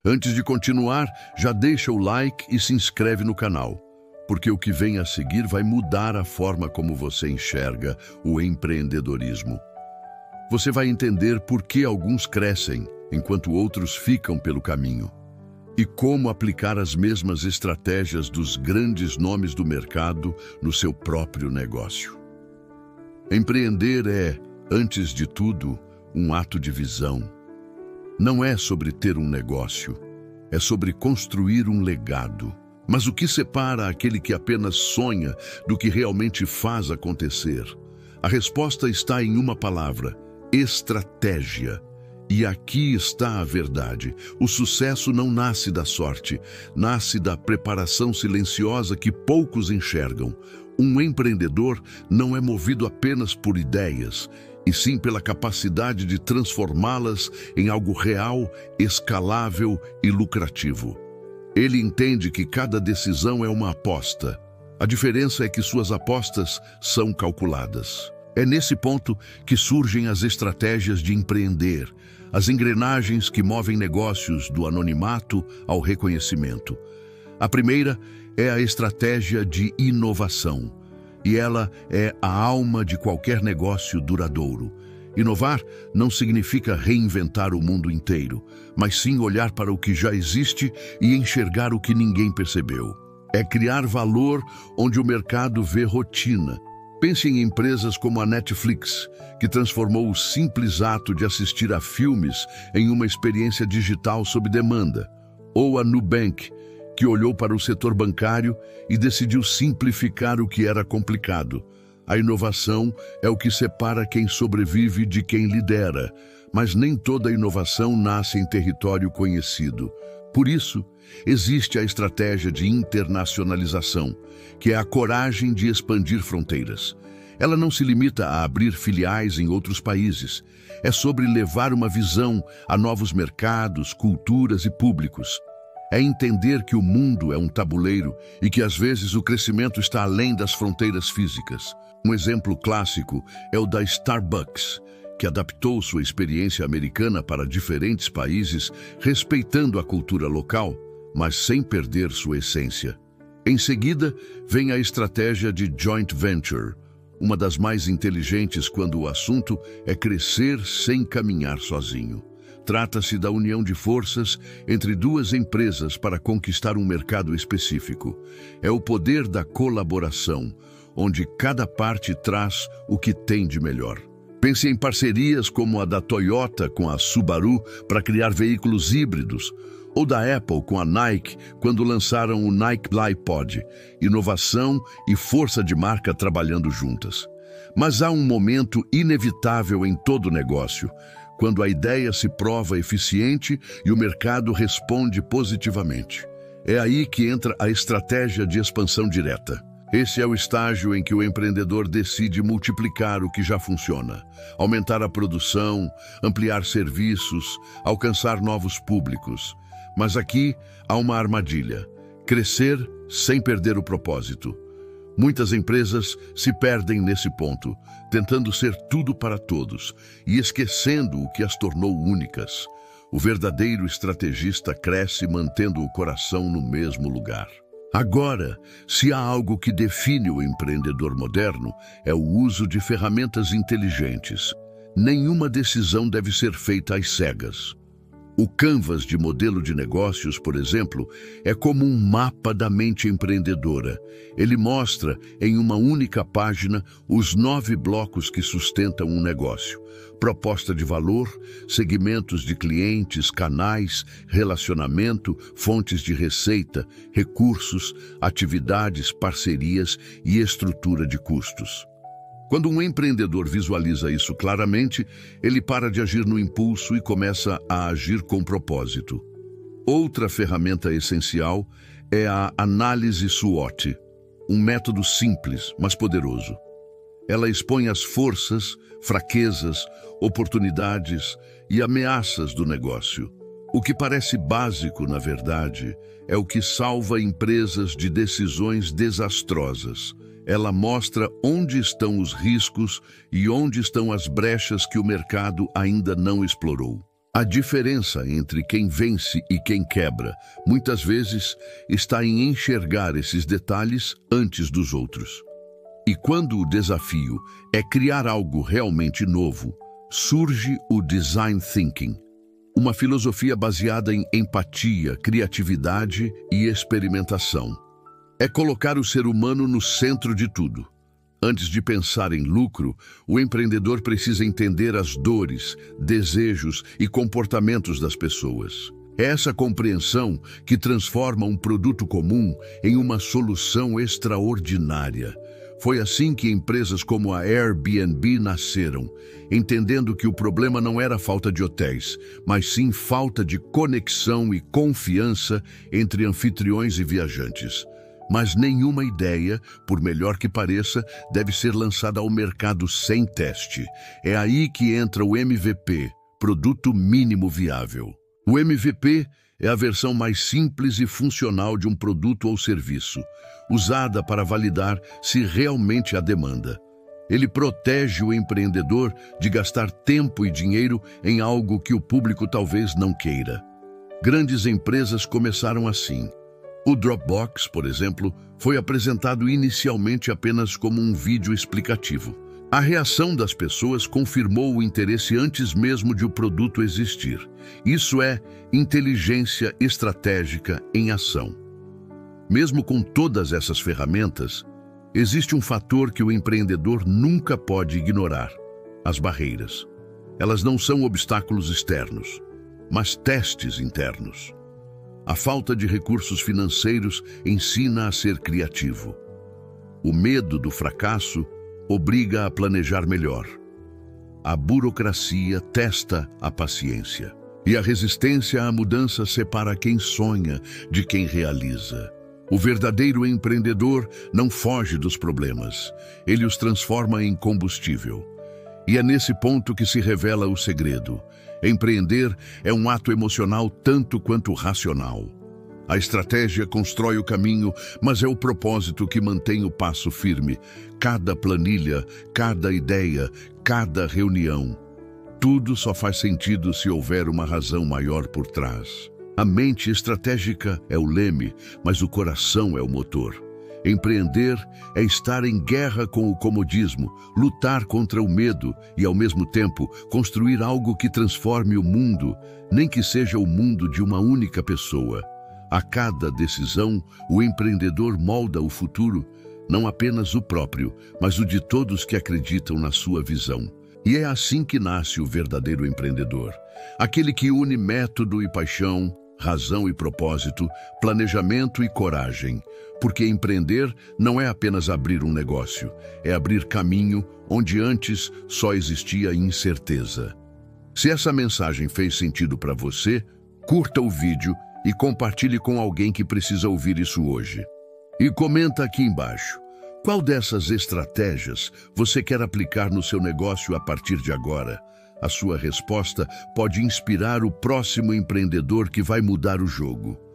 Antes de continuar, já deixa o like e se inscreve no canal, porque o que vem a seguir vai mudar a forma como você enxerga o empreendedorismo. Você vai entender por que alguns crescem, enquanto outros ficam pelo caminho, e como aplicar as mesmas estratégias dos grandes nomes do mercado no seu próprio negócio. Empreender é, antes de tudo, um ato de visão. Não é sobre ter um negócio, é sobre construir um legado. Mas o que separa aquele que apenas sonha do que realmente faz acontecer? A resposta está em uma palavra: estratégia. E aqui está a verdade. O sucesso não nasce da sorte, nasce da preparação silenciosa que poucos enxergam. Um empreendedor não é movido apenas por ideias, e sim pela capacidade de transformá-las em algo real, escalável e lucrativo. Ele entende que cada decisão é uma aposta. A diferença é que suas apostas são calculadas. É nesse ponto que surgem as estratégias de empreender, as engrenagens que movem negócios do anonimato ao reconhecimento. A primeira é a estratégia de inovação. E ela é a alma de qualquer negócio duradouro. Inovar não significa reinventar o mundo inteiro, mas sim olhar para o que já existe e enxergar o que ninguém percebeu. É criar valor onde o mercado vê rotina. Pense em empresas como a Netflix, que transformou o simples ato de assistir a filmes em uma experiência digital sob demanda, ou a Nubank, que olhou para o setor bancário e decidiu simplificar o que era complicado. A inovação é o que separa quem sobrevive de quem lidera, mas nem toda inovação nasce em território conhecido. Por isso, existe a estratégia de internacionalização, que é a coragem de expandir fronteiras. Ela não se limita a abrir filiais em outros países. É sobre levar uma visão a novos mercados, culturas e públicos. É entender que o mundo é um tabuleiro e que às vezes o crescimento está além das fronteiras físicas. Um exemplo clássico é o da Starbucks, que adaptou sua experiência americana para diferentes países, respeitando a cultura local, mas sem perder sua essência. Em seguida, vem a estratégia de joint venture, uma das mais inteligentes quando o assunto é crescer sem caminhar sozinho. Trata-se da união de forças entre duas empresas para conquistar um mercado específico. É o poder da colaboração, onde cada parte traz o que tem de melhor. Pense em parcerias como a da Toyota com a Subaru para criar veículos híbridos, ou da Apple com a Nike quando lançaram o Nike iPod. Inovação e força de marca trabalhando juntas. Mas há um momento inevitável em todo negócio, quando a ideia se prova eficiente e o mercado responde positivamente. É aí que entra a estratégia de expansão direta. Esse é o estágio em que o empreendedor decide multiplicar o que já funciona, aumentar a produção, ampliar serviços, alcançar novos públicos. Mas aqui há uma armadilha: crescer sem perder o propósito. Muitas empresas se perdem nesse ponto, tentando ser tudo para todos e esquecendo o que as tornou únicas. O verdadeiro estrategista cresce mantendo o coração no mesmo lugar. Agora, se há algo que define o empreendedor moderno, é o uso de ferramentas inteligentes. Nenhuma decisão deve ser feita às cegas. O Canvas de modelo de negócios, por exemplo, é como um mapa da mente empreendedora. Ele mostra, em uma única página, os 9 blocos que sustentam um negócio: proposta de valor, segmentos de clientes, canais, relacionamento, fontes de receita, recursos, atividades, parcerias e estrutura de custos. Quando um empreendedor visualiza isso claramente, ele para de agir no impulso e começa a agir com propósito. Outra ferramenta essencial é a análise SWOT, um método simples, mas poderoso. Ela expõe as forças, fraquezas, oportunidades e ameaças do negócio. O que parece básico, na verdade, é o que salva empresas de decisões desastrosas. Ela mostra onde estão os riscos e onde estão as brechas que o mercado ainda não explorou. A diferença entre quem vence e quem quebra, muitas vezes, está em enxergar esses detalhes antes dos outros. E quando o desafio é criar algo realmente novo, surge o Design Thinking, uma filosofia baseada em empatia, criatividade e experimentação. É colocar o ser humano no centro de tudo. Antes de pensar em lucro, o empreendedor precisa entender as dores, desejos e comportamentos das pessoas. É essa compreensão que transforma um produto comum em uma solução extraordinária. Foi assim que empresas como a Airbnb nasceram, entendendo que o problema não era falta de hotéis, mas sim falta de conexão e confiança entre anfitriões e viajantes. Mas nenhuma ideia, por melhor que pareça, deve ser lançada ao mercado sem teste. É aí que entra o MVP, Produto Mínimo Viável. O MVP é a versão mais simples e funcional de um produto ou serviço, usada para validar se realmente há demanda. Ele protege o empreendedor de gastar tempo e dinheiro em algo que o público talvez não queira. Grandes empresas começaram assim. O Dropbox, por exemplo, foi apresentado inicialmente apenas como um vídeo explicativo. A reação das pessoas confirmou o interesse antes mesmo de o produto existir. Isso é inteligência estratégica em ação. Mesmo com todas essas ferramentas, existe um fator que o empreendedor nunca pode ignorar: as barreiras. Elas não são obstáculos externos, mas testes internos. A falta de recursos financeiros ensina a ser criativo. O medo do fracasso obriga a planejar melhor. A burocracia testa a paciência. E a resistência à mudança separa quem sonha de quem realiza. O verdadeiro empreendedor não foge dos problemas. Ele os transforma em combustível. E é nesse ponto que se revela o segredo. Empreender é um ato emocional tanto quanto racional. A estratégia constrói o caminho, mas é o propósito que mantém o passo firme. Cada planilha, cada ideia, cada reunião. Tudo só faz sentido se houver uma razão maior por trás. A mente estratégica é o leme, mas o coração é o motor. Empreender é estar em guerra com o comodismo, lutar contra o medo e, ao mesmo tempo, construir algo que transforme o mundo, nem que seja o mundo de uma única pessoa. A cada decisão, o empreendedor molda o futuro, não apenas o próprio, mas o de todos que acreditam na sua visão. E é assim que nasce o verdadeiro empreendedor. Aquele que une método e paixão, razão e propósito, planejamento e coragem. Porque empreender não é apenas abrir um negócio, é abrir caminho onde antes só existia incerteza. Se essa mensagem fez sentido para você, curta o vídeo e compartilhe com alguém que precisa ouvir isso hoje. E comenta aqui embaixo, qual dessas estratégias você quer aplicar no seu negócio a partir de agora? A sua resposta pode inspirar o próximo empreendedor que vai mudar o jogo.